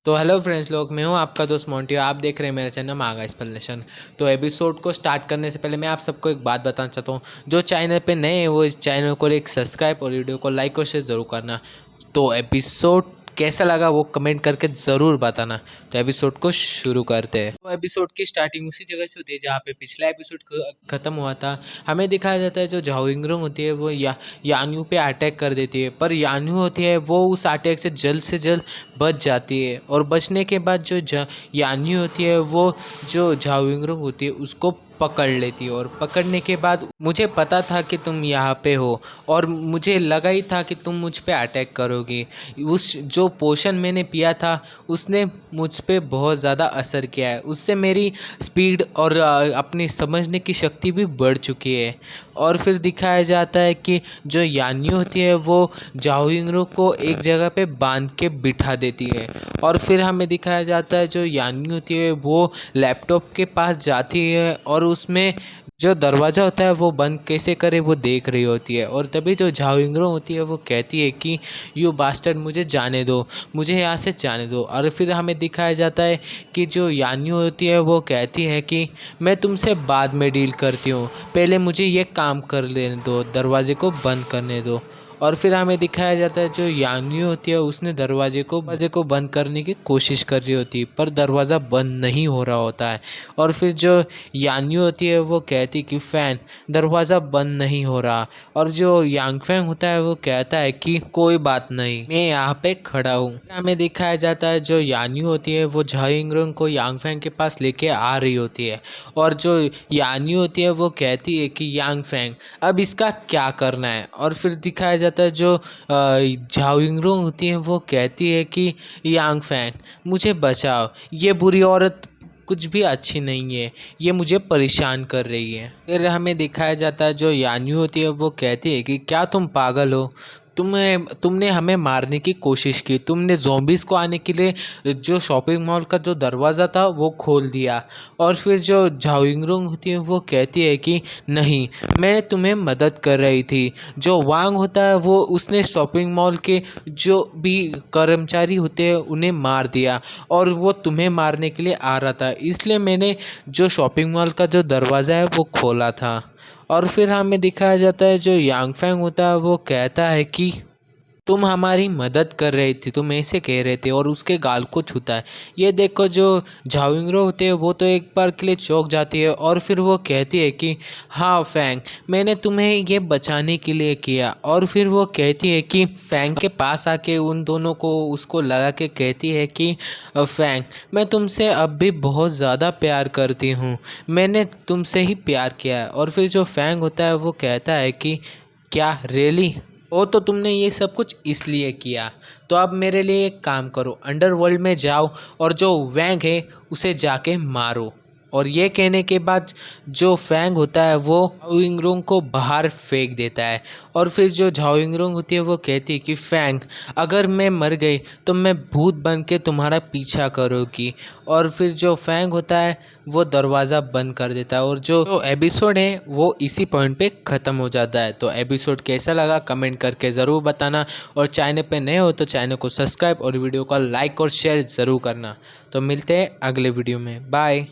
तो hello friends लोग, मैं हूं आपका दोस्त मोंटी। आप देख रहे हैं मेरा चैनल मांगा एक्सप्लेनेशन। तो एपिसोड को स्टार्ट करने से पहले मैं आप सबको एक बात बताना चाहता हूं। जो चैनल पे नए हैं वो इस चैनल को एक सब्सक्राइब और वीडियो को लाइक और शेयर ज़रूर करना। तो एपिसोड कैसा लगा वो कमेंट करके ज़रूर बताना। तो एपिसोड को शुरू करते हैं। तो एपिसोड की स्टार्टिंग उसी जगह से होती है जहाँ पे पिछला एपिसोड ख़त्म हुआ था। हमें दिखाया जाता है जो झाओ यिंगरंग होती है वो यान्यू पे अटैक कर देती है, पर यान्यू होती है वो उस अटैक से जल्द बच जाती है। और बचने के बाद जो यान्यू होती है वो जो झाओ यिंगरंग होती है उसको पकड़ लेती है। और पकड़ने के बाद मुझे पता था कि तुम यहाँ पे हो और मुझे लगा ही था कि तुम मुझ पे अटैक करोगी। उस जो पोशन मैंने पिया था उसने मुझ पे बहुत ज़्यादा असर किया है। उससे मेरी स्पीड और अपनी समझने की शक्ति भी बढ़ चुकी है। और फिर दिखाया जाता है कि जो यान्यू होती है वो झाओ यिंगरंग को एक जगह पे बांध के बिठा देती है। और फिर हमें दिखाया जाता है जो यान्यू होती है वो लैपटॉप के पास जाती है और उसमें जो दरवाज़ा होता है वो बंद कैसे करे वो देख रही होती है। और तभी जो झाओ यिंगरंग होती है वो कहती है कि यू बास्टर्ड, मुझे जाने दो, मुझे यहाँ से जाने दो। और फिर हमें दिखाया जाता है कि जो यान्यू होती है वो कहती है कि मैं तुमसे बाद में डील करती हूँ, पहले मुझे ये काम कर लेने दो, दरवाजे को बंद करने दो। और फिर हमें दिखाया जाता है जो यान्यू होती है उसने दरवाजे को बंद करने की कोशिश कर रही होती है, पर दरवाज़ा बंद नहीं हो रहा होता है। और फिर जो यान्यू होती है वो कहती कि फ़ैन, दरवाज़ा बंद नहीं हो रहा। और जो यांगफैंग होता है वो कहता है कि कोई बात नहीं, मैं यहाँ पे खड़ा हूँ। हमें दिखाया जाता है जो यान्यू होती है वो झाओ यिंगरंग को यांगफैंग के पास लेके आ रही होती है। और जो यान्यू होती है वो कहती है कि यांगफैंग, अब इसका क्या करना है। और फिर दिखाया जाता है जो झाओ यिंगरंग होती है वो कहती है कि यांगफैंग, मुझे बचाओ, ये बुरी औरत कुछ भी अच्छी नहीं है, ये मुझे परेशान कर रही है। फिर हमें दिखाया जाता है जो यान्यू होती है वो कहती है कि क्या तुम पागल हो, तुमने हमें मारने की कोशिश की, तुमने ज़ॉम्बीज़ को आने के लिए जो शॉपिंग मॉल का जो दरवाज़ा था वो खोल दिया। और फिर जो झाओ यिंगरंग होती है वो कहती है कि नहीं, मैं तुम्हें मदद कर रही थी। जो वांग होता है वो उसने शॉपिंग मॉल के जो भी कर्मचारी होते हैं उन्हें मार दिया और वो तुम्हें मारने के लिए आ रहा था, इसलिए मैंने जो शॉपिंग मॉल का जो दरवाज़ा है वो खोला था। और फिर हमें दिखाया जाता है जो यांगफैंग होता है वो कहता है कि तुम हमारी मदद कर रही थी, तुम ऐसे कह रहे थे, और उसके गाल को छूता है। ये देखो जो झाओ यिंगरंग होते हैं वो तो एक बार के लिए चौंक जाती है। और फिर वो कहती है कि हाँ फैंग, मैंने तुम्हें ये बचाने के लिए किया। और फिर वो कहती है कि फैंग के पास आके उन दोनों को उसको लगा के कहती है कि फैंग, मैं तुमसे अब भी बहुत ज़्यादा प्यार करती हूँ, मैंने तुमसे ही प्यार किया है। और फिर जो फैंग होता है वो कहता है कि क्या रियली, ओ तो तुमने ये सब कुछ इसलिए किया, तो अब मेरे लिए एक काम करो, अंडरवर्ल्ड में जाओ और जो वैंग है उसे जाके मारो। और ये कहने के बाद जो फैंग होता है वो झाओ यिंगरंग को बाहर फेंक देता है। और फिर जो झाओ यिंगरंग होती है वो कहती है कि फैंग, अगर मैं मर गई तो मैं भूत बन के तुम्हारा पीछा करूँगी। और फिर जो फैंग होता है वो दरवाज़ा बंद कर देता है। और जो एपिसोड है वो इसी पॉइंट पे ख़त्म हो जाता है। तो एपिसोड कैसा लगा कमेंट करके ज़रूर बताना। और चैनल पे नए हो तो चैनल को सब्सक्राइब और वीडियो को लाइक और शेयर ज़रूर करना। तो मिलते हैं अगले वीडियो में, बाय।